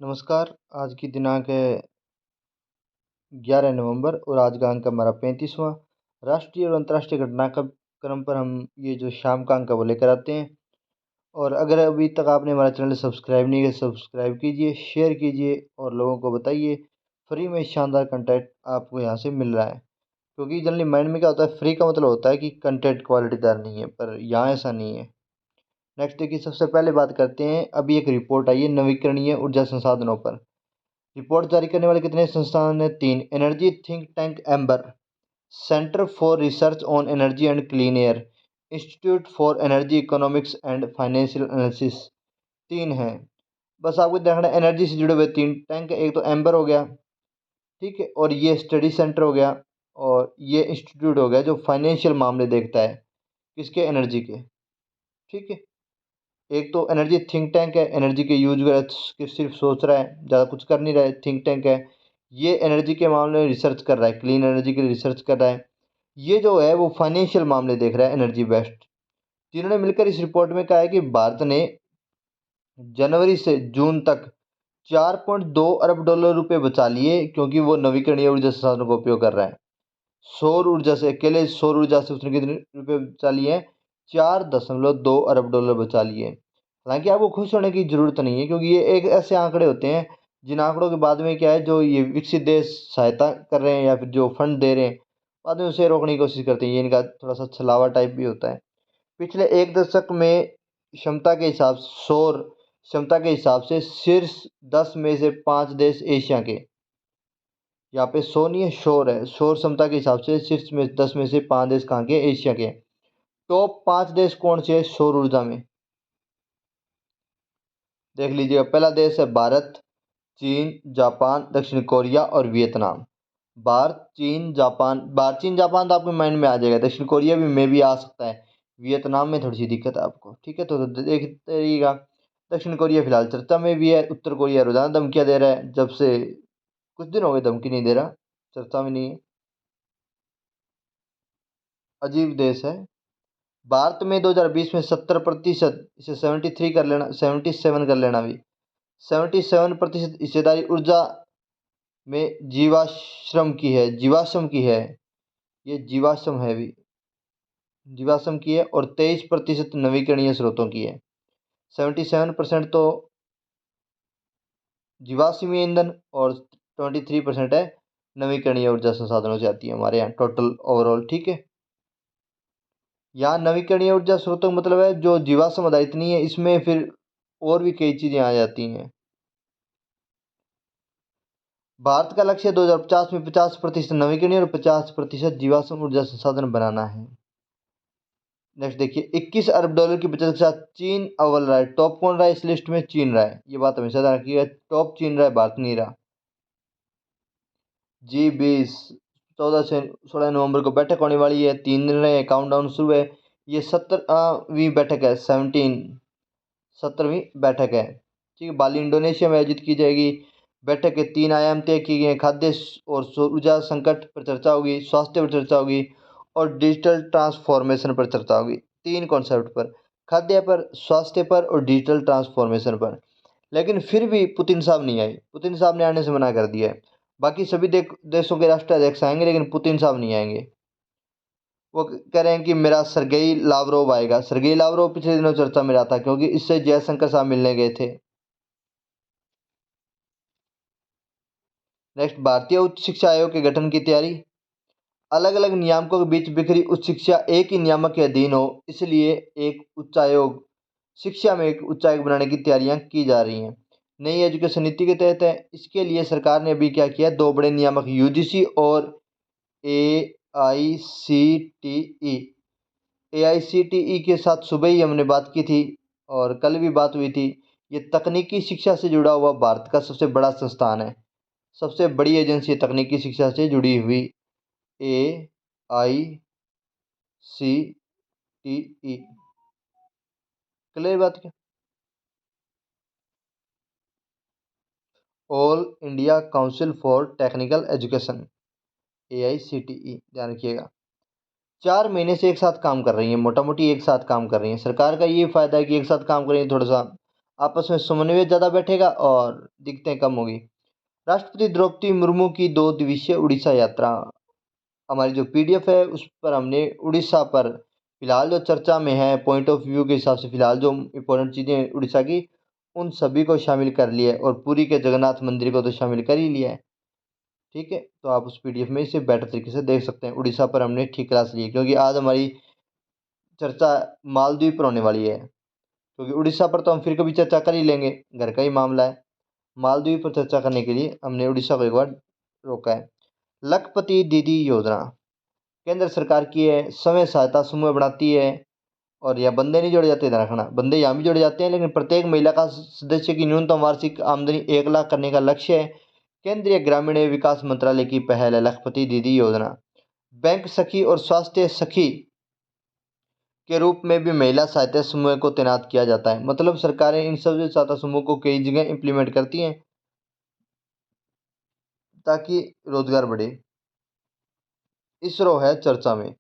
नमस्कार। आज की दिनांक है 11 नवंबर और आज का अंक हमारा 35वां। राष्ट्रीय और अंतर्राष्ट्रीय घटनाक्रम पर हम ये जो शाम का अंक है वो लेकर आते हैं। और अगर अभी तक आपने हमारा चैनल सब्सक्राइब नहीं किया, सब्सक्राइब कीजिए, शेयर कीजिए और लोगों को बताइए। फ्री में शानदार कंटेंट आपको यहाँ से मिल रहा है, क्योंकि जनरली माइंड में क्या होता है, फ्री का मतलब होता है कि कंटेंट क्वालिटीदार नहीं है, पर यहाँ ऐसा नहीं है। नेक्स्ट देखिए, सबसे पहले बात करते हैं। अभी एक रिपोर्ट आई है नवीकरणीय ऊर्जा संसाधनों पर। रिपोर्ट जारी करने वाले कितने संस्थान हैं? 3। Energy think tank amber, centre for research on energy and clean air, institute for energy economics and financial analysis. 3 हैं। बस आपको देखना है एनर्जी से जुड़े हुए 3 टैंक। एक तो एम्बर हो गया, ठीक है, और ये स्टडी सेंटर हो गया, और ये इंस्टीट्यूट हो गया जो फाइनेंशियल मामले देखता है, किसके? एनर्जी के। ठीक है। एक तो एनर्जी थिंक टैंक है, एनर्जी के यूज वगैरह के सिर्फ सोच रहा है, ज़्यादा कुछ कर नहीं रहा है। थिंक टैंक है, ये एनर्जी के मामले में रिसर्च कर रहा है, क्लीन एनर्जी के लिए रिसर्च कर रहा है। ये जो है वो फाइनेंशियल मामले देख रहा है, एनर्जी बेस्ड। तीनों ने मिलकर इस रिपोर्ट में कहा है कि भारत ने जनवरी से जून तक 4.2 अरब रुपए बचा लिए, क्योंकि वो नवीकरणीय ऊर्जा संसाधनों का उपयोग कर रहा है। सौर ऊर्जा से, अकेले सौर ऊर्जा से उसने कितने रुपए बचा लिए हैं? 4.2 अरब बचा लिए। हालांकि आपको खुश होने की जरूरत नहीं है, क्योंकि ये एक ऐसे आंकड़े होते हैं जिन आंकड़ों के बाद में क्या है, जो ये विकसित देश सहायता कर रहे हैं या फिर जो फंड दे रहे हैं, बाद में उसे रोकने की कोशिश करते हैं। ये इनका थोड़ा सा छलावा टाइप भी होता है। पिछले एक दशक में क्षमता के हिसाब, सौर क्षमता के हिसाब से शीर्ष 10 में से 5 देश एशिया के। यहाँ पे सौ नहीं है, शोर है। शोर क्षमता के हिसाब से शीर्ष में 10 में से 5 देश कहाँ के? एशिया के। टॉप 5 देश कौन से हैं सौर ऊर्जा में? देख लीजिएगा। पहला देश है भारत, चीन, जापान, दक्षिण कोरिया और वियतनाम। भारत, चीन, जापान। भारत, चीन, जापान तो आपके माइंड में आ जाएगा। दक्षिण कोरिया भी में भी आ सकता है। वियतनाम में थोड़ी सी दिक्कत है आपको, ठीक है। तो देखते रहिएगा। दक्षिण कोरिया फिलहाल चर्चा में भी है। उत्तर कोरिया रोजाना धमकियां दे रहा है, जब से कुछ दिन हो गए धमकी नहीं दे रहा, चर्चा में नहीं है। अजीब देश है। भारत में 2020 में 70%, इसे 73 कर लेना, 77 कर लेना भी। 77% हिस्सेदारी ऊर्जा में जीवाश्म की है। जीवाश्म की है, ये जीवाश्म है भी, जीवाश्म की है। और 23% नवीकरणीय स्रोतों की है। 77% तो जीवाश्मीय ईंधन और 23% है नवीकरणीय ऊर्जा संसाधनों से आती है हमारे यहाँ टोटल ओवरऑल, ठीक है। यहाँ नवीकरणीय ऊर्जा स्रोतों का मतलब है जो जीवाश्म आधारित नहीं है, इसमें फिर और भी कई चीजें आ जाती हैं। भारत का लक्ष्य 2050 में 50% नवीकरणीय और 50% जीवाश्म ऊर्जा संसाधन बनाना है। नेक्स्ट देखिए, $21 अरब की बचत के साथ चीन अव्वल रहा है। टॉप कौन रहा है इस लिस्ट में? चीन रहा है। ये बात हमेशा ध्यान रखिएगा, टॉप चीन रहा है, भारत नहीं रहा। G20 14 से 16 नवंबर को बैठक होने वाली है। 3 दिन रहे, काउंटडाउन शुरू है। ये 17वीं बैठक है, 17वीं बैठक है, ठीक है। बाली इंडोनेशिया में आयोजित की जाएगी। बैठक के 3 आयाम तय किए गए हैं। खाद्य और सौर ऊर्जा संकट पर चर्चा होगी, स्वास्थ्य पर चर्चा होगी और डिजिटल ट्रांसफॉर्मेशन पर चर्चा होगी। 3 कॉन्सेप्ट पर, खाद्य पर, स्वास्थ्य पर और डिजिटल ट्रांसफॉर्मेशन पर। लेकिन फिर भी पुतिन साहब नहीं आए। पुतिन साहब ने आने से मना कर दिया है। बाकी सभी देशों के राष्ट्राध्यक्ष आएंगे, लेकिन पुतिन साहब नहीं आएंगे। वो कह रहे हैं कि मेरा सरगेई लावरोव आएगा। सरगेई लावरोव पिछले दिनों चर्चा में रहा था, क्योंकि इससे जयशंकर साहब मिलने गए थे। नेक्स्ट, भारतीय उच्च शिक्षा आयोग के गठन की तैयारी। अलग अलग नियामकों के बीच बिखरी उच्च शिक्षा एक ही नियामक के अधीन हो, इसलिए एक उच्च आयोग, शिक्षा में एक उच्च आयोग बनाने की तैयारियां की जा रही हैं। नई एजुकेशन नीति के तहत है। इसके लिए सरकार ने अभी क्या किया, 2 बड़े नियामक यूजीसी और AICTE। AICTE के साथ सुबह ही हमने बात की थी और कल भी बात हुई थी। ये तकनीकी शिक्षा से जुड़ा हुआ भारत का सबसे बड़ा संस्थान है, सबसे बड़ी एजेंसी तकनीकी शिक्षा से जुड़ी हुई। AICTE, क्लियर बात क्या? All India council for technical education, AICTE, ध्यान रखिएगा। 4 महीने से एक साथ काम कर रही है, मोटा मोटी एक साथ काम कर रही है। सरकार का ये फायदा है कि एक साथ काम कर रही है, थोड़ा सा आपस में समन्वय ज़्यादा बैठेगा और दिक्कतें कम होगी। राष्ट्रपति द्रौपदी मुर्मू की 2 दिवसीय उड़ीसा यात्रा। हमारी जो पीडीएफ है उस पर हमने उड़ीसा पर फिलहाल जो चर्चा में है पॉइंट ऑफ व्यू के हिसाब से फिलहाल जो इम्पोर्टेंट चीज़ें हैं उड़ीसा की, उन सभी को शामिल कर लिया है और पुरी के जगन्नाथ मंदिर को तो शामिल कर ही लिया है। ठीक है, तो आप उस पीडीएफ में इसे बेटर तरीके से देख सकते हैं। उड़ीसा पर हमने ठीक क्लास ली है क्योंकि आज हमारी चर्चा मालदीव पर होने वाली है, क्योंकि उड़ीसा पर तो हम फिर कभी चर्चा कर ही लेंगे, घर का ही मामला है। मालदीव पर चर्चा करने के लिए हमने उड़ीसा को एक बार रोका है। लखपति दीदी योजना केंद्र सरकार की है, स्वयं सहायता समूह बनाती है और यह बंदे नहीं जोड़े जाते, ध्यान रखना, बंदे यहाँ भी जोड़े जाते हैं लेकिन प्रत्येक महिला का सदस्य की न्यूनतम वार्षिक आमदनी 1 लाख करने का लक्ष्य है। केंद्रीय ग्रामीण विकास मंत्रालय की पहल है लखपति दीदी योजना। बैंक सखी और स्वास्थ्य सखी के रूप में भी महिला सहायता समूह को तैनात किया जाता है। मतलब सरकारें इन सब सहायता समूह को कई जगह इम्प्लीमेंट करती हैं ताकि रोजगार बढ़े। इसरो है चर्चा में।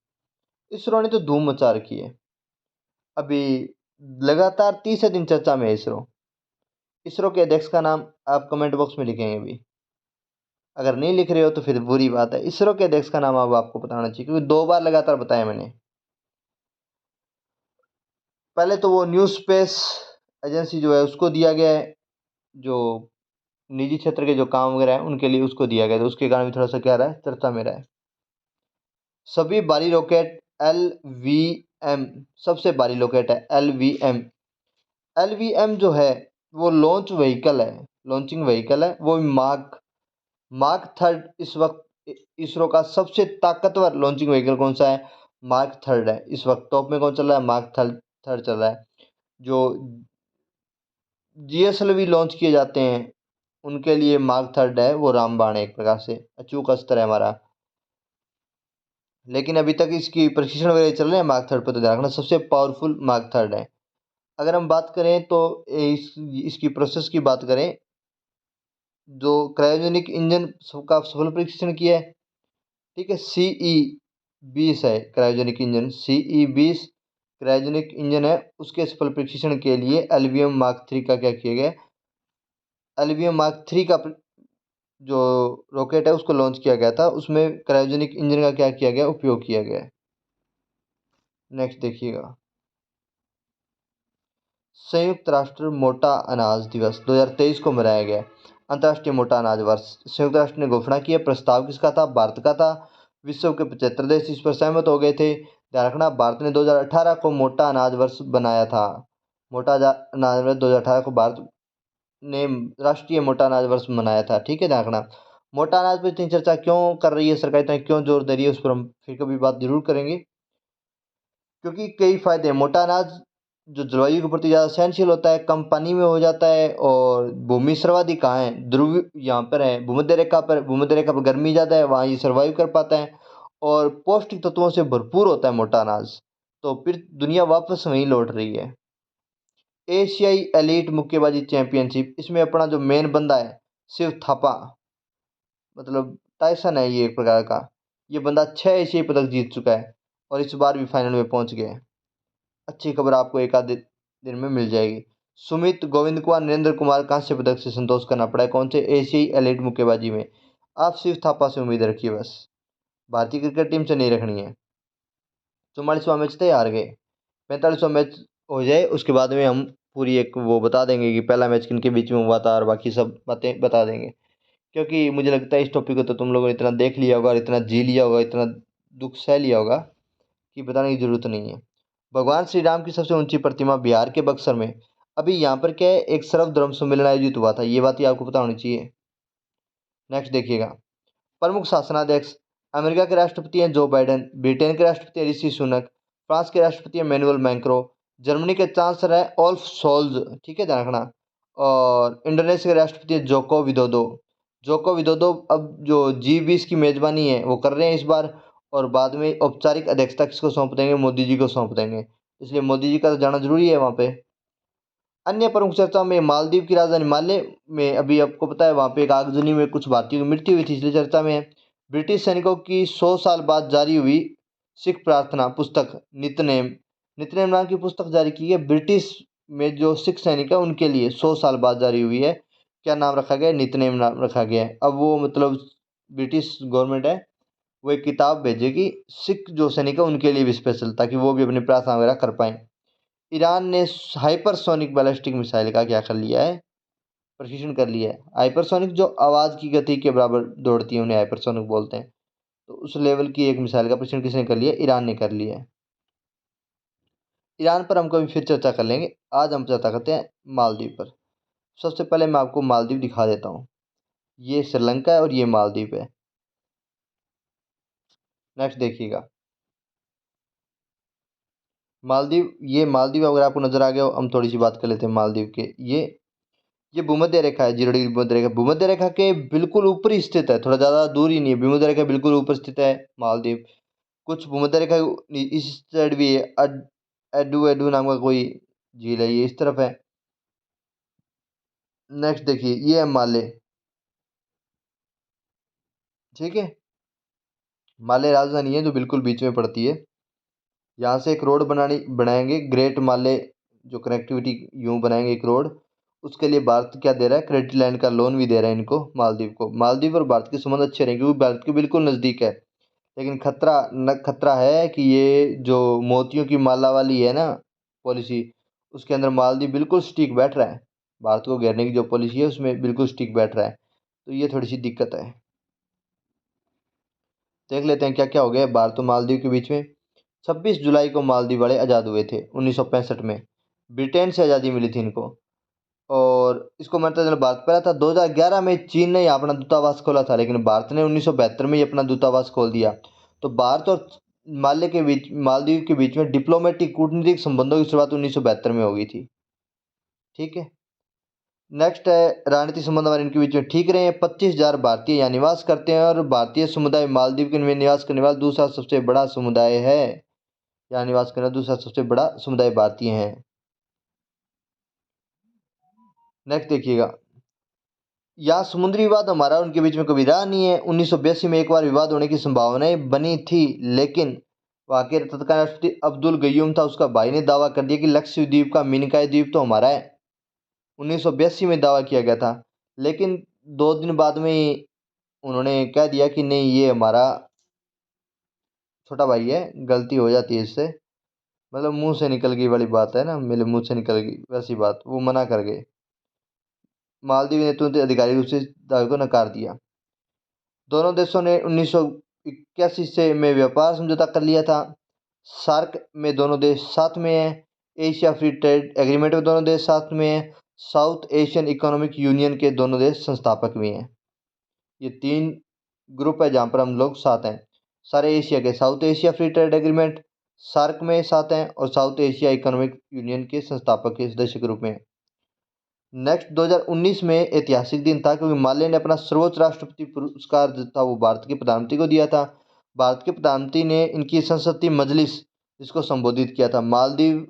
इसरो ने तो धूम मचा रखी है, अभी लगातार 30 दिन चर्चा में है इसरो। इसरो के अध्यक्ष का नाम आप कमेंट बॉक्स में लिखेंगे अभी, अगर नहीं लिख रहे हो तो फिर बुरी बात है। इसरो के अध्यक्ष का नाम अब आपको बताना चाहिए क्योंकि 2 बार लगातार बताया मैंने। पहले तो वो न्यू स्पेस एजेंसी जो है उसको दिया गया है, जो निजी क्षेत्र के जो काम वगैरह हैं उनके लिए उसको दिया गया, तो उसके कारण भी थोड़ा सा क्या रहा है, चर्चा में रहा है। सभी भारी रॉकेट LVM सबसे भारी रॉकेट है LVM। LVM जो है वो लॉन्च व्हीकल है, लॉन्चिंग व्हीकल है, वो मार्क मार्क थर्ड इस वक्त इसरो का सबसे ताकतवर लॉन्चिंग व्हीकल कौन सा है, मार्क थर्ड है। इस वक्त टॉप में कौन चल रहा है, मार्क थर्ड थर्ड चल रहा है। जो GSLV लॉन्च किए जाते हैं उनके लिए मार्क थर्ड है, वो रामबाण है, एक प्रकार से अचूक अस्त्र है हमारा। लेकिन अभी तक इसकी प्रशिक्षण वगैरह चल रहे हैं मार्क थर्ड पर, तो ध्यान रखना सबसे पावरफुल मार्क थर्ड है। अगर हम बात करें तो इसकी प्रोसेस की बात करें, जो क्रायोजेनिक इंजन का सफल परीक्षण किया है, ठीक है, CE-20 है cryogenic engine, CE-20 cryogenic engine है, उसके सफल परीक्षण के लिए LVM मार्क 3 का क्या किया गया, LVM मार्क 3 का जो रॉकेट है उसको लॉन्च किया गया था, उसमें क्रायोजेनिक इंजन का क्या किया गया, उपयोग किया गया है। नेक्स्ट देखिएगा, संयुक्त राष्ट्र मोटा अनाज दिवस 2023 को मनाया गया। अंतर्राष्ट्रीय मोटा अनाज वर्ष संयुक्त राष्ट्र ने घोषणा की है। प्रस्ताव किसका था, भारत का था। विश्व के 75 देश इस पर सहमत हो गए थे। ध्यान रखना, भारत ने 2018 को मोटा अनाज वर्ष बनाया था। मोटा अनाज वर्ष 2018 को भारत ने राष्ट्रीय मोटा अनाज वर्ष मनाया था। ठीक है, ध्यान रखना। मोटा अनाज पर इतनी चर्चा क्यों कर रही है सरकार, इतना क्यों जोर दे रही है, उस पर हम फिर कभी बात जरूर करेंगे, क्योंकि कई फायदे हैं। मोटा अनाज जो जलवायु के प्रति ज़्यादा सहनशील होता है, कम पानी में हो जाता है, और भूमि सर्वाधिक कहाँ है, ध्रुव यहाँ पर है, भूमध्य रेखा पर। भूमध्य रेखा पर गर्मी ज़्यादा है, वहाँ ये सर्वाइव कर पाता है, और पौष्टिक तत्वों से भरपूर होता है मोटा अनाज। तो फिर दुनिया वापस वहीं लौट रही है। एशियाई एलीट मुक्केबाजी चैंपियनशिप, इसमें अपना जो मेन बंदा है शिव थापा, मतलब टाइसन है ये एक प्रकार का, ये बंदा 6 एशियाई पदक जीत चुका है और इस बार भी फाइनल में पहुंच गया है। अच्छी खबर आपको एक आध दिन में मिल जाएगी। सुमित, गोविंद कुमार, नरेंद्र कुमार कांस्य पदक से संतोष करना पड़ा है, कौन से, एशियाई एलीट मुक्केबाजी में। आप शिव थापा से उम्मीद रखिए, बस भारतीय क्रिकेट टीम से नहीं रखनी है। 44वां मैच थे, हार गए। 45वां मैच हो जाए उसके बाद में हम पूरी एक वो बता देंगे कि पहला मैच किन के बीच में हुआ था और बाकी सब बातें बता देंगे, क्योंकि मुझे लगता है इस टॉपिक को तो तुम लोगों ने इतना देख लिया होगा और इतना जी लिया होगा, इतना दुख सह लिया होगा कि बताने की जरूरत नहीं है। भगवान श्री राम की सबसे ऊंची प्रतिमा बिहार के बक्सर में। अभी यहाँ पर क्या है, एक सर्वधर्म सम्मेलन आयोजित हुआ था, ये बात ही आपको पता होनी चाहिए। नेक्स्ट देखिएगा, प्रमुख शासनाध्यक्ष। अमेरिका के राष्ट्रपति हैं जो बाइडेन, ब्रिटेन के राष्ट्रपति हैं ऋषि सुनक, फ्रांस के राष्ट्रपति हैं मैनुअल मैक्रो, जर्मनी के चांसलर हैं ओल्फ सोल्ज, ठीक है, ध्यान रखना, और इंडोनेशिया के राष्ट्रपति हैं जोको विदोदो। जोको विदोदो अब जो G20 की मेजबानी है वो कर रहे हैं इस बार, और बाद में औपचारिक अध्यक्षता किसको सौंप देंगे, मोदी जी को सौंप देंगे, इसलिए मोदी जी का तो जाना जरूरी है वहाँ पे। अन्य प्रमुख चर्चा में मालदीव की राजधानी माले में, अभी आपको पता है वहाँ पे एक आगजनी में कुछ भारतीयों की मृत्यु हुई थी, इसलिए चर्चा में है। ब्रिटिश सैनिकों की 100 साल बाद जारी हुई सिख प्रार्थना पुस्तक नितनेम, नितनेम नाम की पुस्तक जारी की है ब्रिटिश में जो सिख सैनिक है उनके लिए 100 साल बाद जारी हुई है। क्या नाम रखा गया है? नितनेम नाम रखा गया है। अब वो मतलब ब्रिटिश गवर्नमेंट है, वो एक किताब भेजेगी सिख जो सैनिक है उनके लिए भी स्पेशल, ताकि वो भी अपनी प्रार्थना वगैरह कर पाएँ। ईरान ने हाइपरसोनिक बैलिस्टिक मिसाइल का क्या कर लिया है? प्रशिक्षण कर लिया है। हाइपरसोनिक जो आवाज़ की गति के बराबर दौड़ती है उन्हें हाइपरसोनिक बोलते हैं। तो उस लेवल की एक मिसाइल का प्रशिक्षण किसने कर लिया? ईरान ने कर लिया है। ईरान पर हम कभी फिर चर्चा कर लेंगे। आज हम चर्चा करते हैं मालदीव पर। सबसे पहले मैं आपको मालदीव दिखा देता हूँ। ये श्रीलंका है और ये मालदीव है। नेक्स्ट देखिएगा मालदीव। ये मालदीव अगर आपको नजर आ गया हो, हम थोड़ी सी बात कर लेते हैं मालदीव के। ये भूमध्य रेखा है, 0 डिग्री भूमध्य रेखा। भूमध्य रेखा के बिल्कुल ऊपर ही स्थित है, थोड़ा ज़्यादा दूर ही नहीं है। भूमध्य रेखा बिल्कुल ऊपर स्थित है मालदीव। कुछ भूमध्य रेखा इस साइड भी है। एडू एडू नाम का कोई झील है, ये इस तरफ है। नेक्स्ट देखिए, ये है माले। ठीक है, माले राजधानी है जो बिल्कुल बीच में पड़ती है। यहाँ से एक रोड बनाएंगे ग्रेट माले, जो कनेक्टिविटी यूं बनाएंगे एक रोड। उसके लिए भारत क्या दे रहा है? क्रेडिट लाइन का लोन भी दे रहा है इनको, मालदीव को। मालदीव और भारत के संबंध अच्छे रहेंगे क्योंकि भारत के बिल्कुल नज़दीक है। लेकिन खतरा है कि ये जो मोतियों की माला वाली है ना पॉलिसी, उसके अंदर मालदीव बिल्कुल स्टिक बैठ रहा है। भारत को घेरने की जो पॉलिसी है उसमें बिल्कुल स्टिक बैठ रहा है, तो ये थोड़ी सी दिक्कत है। देख लेते हैं क्या क्या हो गया भारत और मालदीव के बीच में। 26 जुलाई को मालदीव वाले आज़ाद हुए थे 1965 में। ब्रिटेन से आज़ादी मिली थी इनको। और इसको मरता चलो भारत पहला था। 2011 में चीन ने यहाँ अपना दूतावास खोला था, लेकिन भारत ने 1972 में ही अपना दूतावास खोल दिया। तो भारत और मालदीव के बीच में डिप्लोमेटिक कूटनीतिक संबंधों की शुरुआत 1972 में हो गई थी। ठीक है, नेक्स्ट है राजनीतिक संबंध हमारे इनके बीच में ठीक रहे हैं। 25,000 भारतीय यहाँ निवास करते हैं और भारतीय समुदाय मालदीव के में निवास करने वाला दूसरा सबसे बड़ा समुदाय है। यहाँ निवास करने वाला दूसरा सबसे बड़ा समुदाय भारतीय हैं। नेक्स्ट देखिएगा, यहाँ समुद्री विवाद हमारा उनके बीच में कभी रहा नहीं है। 1982 में एक बार विवाद होने की संभावनाएं बनी थी, लेकिन वहाँ के तत्कालीन राष्ट्रपति अब्दुल गयूम था, उसका भाई ने दावा कर दिया कि लक्षद्वीप का मिनिकॉय द्वीप तो हमारा है। 1982 में दावा किया गया था, लेकिन 2 दिन बाद में ही उन्होंने कह दिया कि नहीं, ये हमारा छोटा भाई है, गलती हो जाती है इससे। मतलब मुंह से निकल गई वाली बात है ना, मेरे मुंह से निकल गई वैसी बात, वो मना कर गए। मालदीव ने तुरंत आधिकारिक रूप से दावे को नकार दिया। दोनों देशों ने 1981 से में व्यापार समझौता कर लिया था। सार्क में दोनों देश साथ में हैं। एशिया फ्री ट्रेड एग्रीमेंट में दोनों देश साथ में हैं। साउथ एशियन इकोनॉमिक यूनियन के दोनों देश संस्थापक भी हैं। ये 3 ग्रुप है जहाँ पर हम लोग साथ हैं। सारे एशिया के South Asia free trade agreement SAARC में साथ हैं और साउथ एशिया इकोनॉमिक यूनियन के संस्थापक के सदस्य के रूप में। नेक्स्ट 2019 में ऐतिहासिक दिन था क्योंकि माले ने अपना सर्वोच्च राष्ट्रपति पुरस्कार जो था वो भारत के प्रधानमंत्री को दिया था। भारत के प्रधानमंत्री ने इनकी संसदीय मजलिस जिसको संबोधित किया था। मालदीव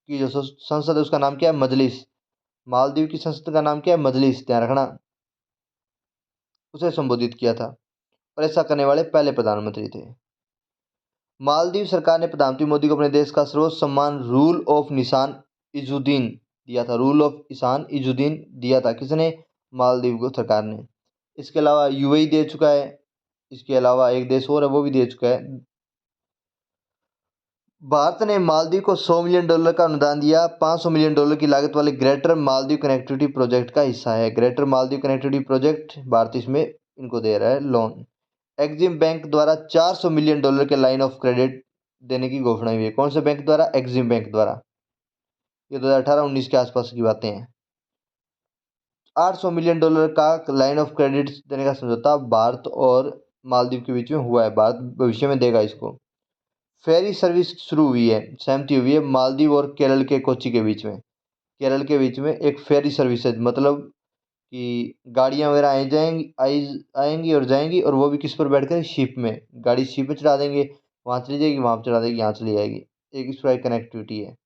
की जो संसद है उसका नाम क्या है? मजलिस। मालदीव की संसद का नाम क्या है? मजलिस, ध्यान रखना। उसे संबोधित किया था और ऐसा करने वाले पहले प्रधानमंत्री थे। मालदीव सरकार ने प्रधानमंत्री मोदी को अपने देश का सर्वोच्च सम्मान रूल ऑफ निशान इजुद्दीन दिया था। रूल ऑफ ईशान इजुद्दीन दिया था किसने? मालदीव को सरकार ने। इसके अलावा यूएई दे चुका है। इसके अलावा एक देश और है वो भी दे चुका है। भारत ने मालदीव को $100 मिलियन का अनुदान दिया। $500 मिलियन की लागत वाले ग्रेटर मालदीव कनेक्टिविटी प्रोजेक्ट का हिस्सा है। Greater Maldives connectivity project Bharat इसमें इनको दे रहा है लोन। एक्जिम बैंक द्वारा $400 मिलियन के लाइन ऑफ क्रेडिट देने की घोषणा हुई है। कौन से बैंक द्वारा? एक्जिम बैंक द्वारा। ये 2018-19 के आसपास की बातें हैं। $800 मिलियन का लाइन ऑफ क्रेडिट देने का समझौता भारत और मालदीव के बीच में हुआ है। भारत भविष्य में देगा इसको। फेरी सर्विस शुरू हुई है, सहमति हुई है मालदीव और केरल के कोच्चि के बीच में। केरल के बीच में एक फेरी सर्विस है, मतलब कि गाड़ियाँ वगैरह आएंगी और जाएंगी, और वो भी किस पर बैठकर? शिप में। गाड़ी शिप में चढ़ा देंगे, वहाँ चली जाएगी, वहाँ पर चढ़ा देगी, यहाँ चली जाएगी। एक इस प्रकार कनेक्टिविटी है।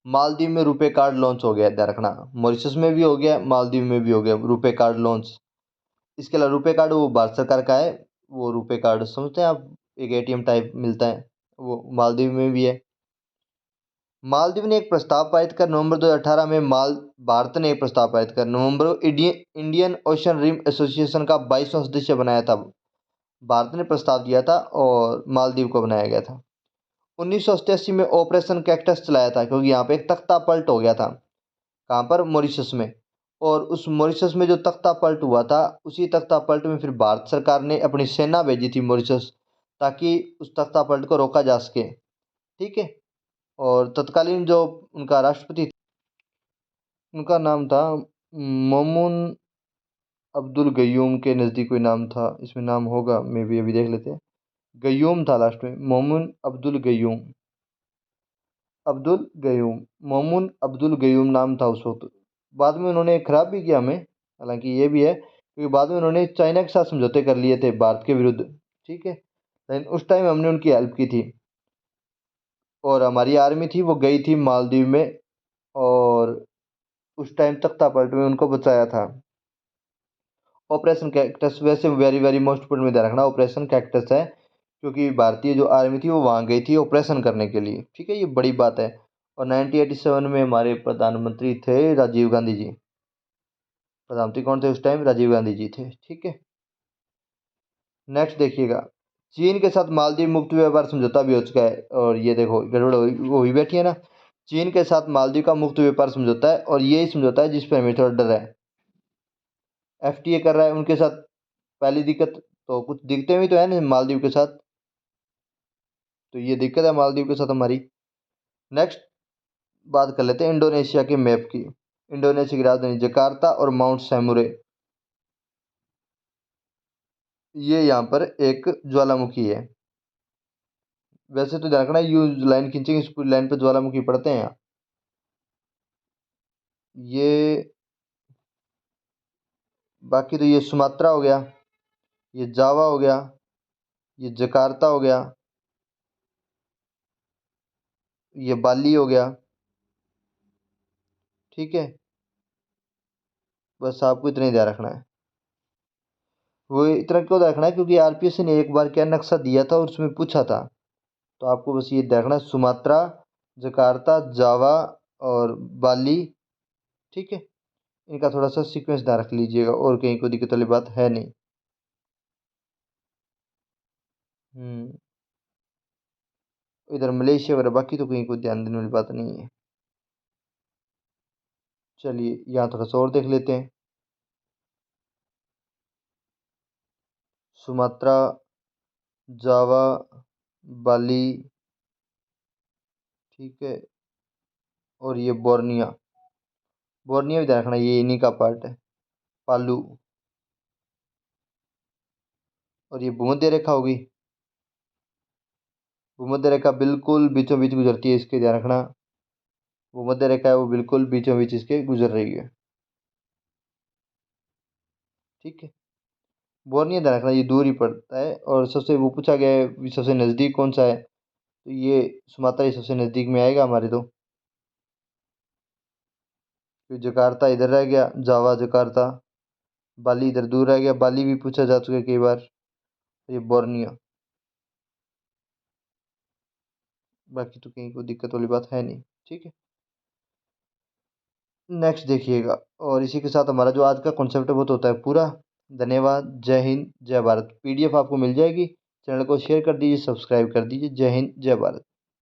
मालदीव में रुपे कार्ड लॉन्च हो गया, ध्यान रखना। मॉरिशस में भी हो गया, मालदीव में भी हो गया रुपे कार्ड लॉन्च। इसके अलावा रुपे कार्ड वो भारत सरकार का है। वो रुपे कार्ड समझते हैं आप, एक एटीएम टाइप मिलता है, वो मालदीव में भी है। मालदीव ने एक प्रस्ताव पारित कर नवंबर 2018 में माल भारत ने एक प्रस्ताव पारित कर नवंबर को इंडियन ओशन रिम एसोसिएशन का 22वां सदस्य बनाया था। भारत ने प्रस्ताव दिया था और मालदीव को बनाया गया था। 1987 में ऑपरेशन कैक्टस चलाया था, क्योंकि यहाँ पे एक तख्ता पलट हो गया था। कहाँ पर? मॉरिशस में। और उस मॉरिशस में जो तख्ता पलट हुआ था, उसी तख्ता पलट में फिर भारत सरकार ने अपनी सेना भेजी थी मॉरिशस, ताकि उस तख्ता पलट को रोका जा सके। ठीक है। और तत्कालीन जो उनका राष्ट्रपति, उनका नाम था मोमुन अब्दुल गयूम के नज़दीक कोई नाम था, इसमें नाम होगा, मे भी अभी देख लेते हैं। गयूम था लास्ट में, मोमुन अब्दुल गयूम। अब्दुल गयूम, मोमुन अब्दुल गयूम नाम था उस वक्त। बाद में उन्होंने खराब भी किया हमें, हालांकि ये भी है, क्योंकि बाद में उन्होंने चाइना के साथ समझौते कर लिए थे भारत के विरुद्ध। ठीक है। लेकिन उस टाइम हमने उनकी हेल्प की थी, और हमारी आर्मी थी वो गई थी मालदीव में, और उस टाइम तख्ता पलट में उनको बचाया था। ऑपरेशन कैक्टस वैसे वेरी वेरी मोस्ट इम्पोर्टेंट में ध्यान रखना, ऑपरेशन कैक्टस है, क्योंकि भारतीय जो आर्मी थी वो वहाँ गई थी ऑपरेशन करने के लिए। ठीक है, ये बड़ी बात है। और 1987 में हमारे प्रधानमंत्री थे राजीव गांधी जी। प्रधानमंत्री कौन थे उस टाइम? राजीव गांधी जी थे। ठीक है। नेक्स्ट देखिएगा, चीन के साथ मालदीव मुक्त व्यापार समझौता भी हो चुका है, और ये देखो गड़बड़ हुई बैठी है ना। चीन के साथ मालदीव का मुक्त व्यापार समझौता है, और यही समझौता है जिस पर हमें थोड़ा डर है। एफटीए कर रहा है उनके साथ। पहली दिक्कत तो कुछ दिक्कतें भी तो है ना मालदीव के साथ, तो ये दिक्कत है मालदीव के साथ हमारी। नेक्स्ट बात कर लेते हैं इंडोनेशिया के मैप की। इंडोनेशिया की राजधानी जकार्ता और माउंट सैमुरे, ये यहाँ पर एक ज्वालामुखी है। वैसे तो ध्यान रखना, यू लाइन खींचेंगे इस पूरी लाइन पर ज्वालामुखी पड़ते हैं यहाँ। ये बाकी तो ये सुमात्रा हो गया, ये जावा हो गया, ये जकार्ता हो गया, ये बाली हो गया। ठीक है, बस आपको इतना ही ध्यान रखना है। वो इतना क्यों ध्यान रखना है? क्योंकि आरपीएस ने एक बार क्या नक्शा दिया था और उसमें पूछा था, तो आपको बस ये ध्यान रखना है, सुमात्रा, जकार्ता, जावा और बाली। ठीक है, इनका थोड़ा सा सीक्वेंस ध्यान रख लीजिएगा, और कहीं कोई दिक्कत वाली बात है नहीं। इधर मलेशिया वगैरह बाकी तो कहीं कोई ध्यान देने वाली बात नहीं है। चलिए यहाँ थोड़ा सा और देख लेते हैं। सुमात्रा, जावा, बाली, ठीक है, और ये बोर्निया। बोर्निया भी ध्यान रखना, ये इन्हीं का पार्ट है। पालू, और ये भूमध्य रेखा होगी। भूमध्य रेखा बिल्कुल बीचों बीच गुजरती है, इसके ध्यान रखना। भूमध्य रेखा है वो बिल्कुल बीचों बीच इसके गुजर रही है। ठीक है। बोर्निया ध्यान रखना, ये दूर ही पड़ता है, और सबसे वो पूछा गया है भी सबसे नज़दीक कौन सा है, तो ये सुमात्रा ही सबसे नज़दीक में आएगा हमारे तो। फिर जकार्ता इधर रह गया, जावा जकार्ता। बाली इधर दूर रह गया, बाली भी पूछा जा चुका है कई बार। ये बोर्नियो, बाकी तो कहीं कोई दिक्कत वाली बात है नहीं। ठीक है। नेक्स्ट देखिएगा, और इसी के साथ हमारा जो आज का कॉन्सेप्ट है वो तो होता है पूरा। धन्यवाद। जय हिंद, जय भारत। पीडीएफ आपको मिल जाएगी। चैनल को शेयर कर दीजिए, सब्सक्राइब कर दीजिए। जय हिंद, जय भारत।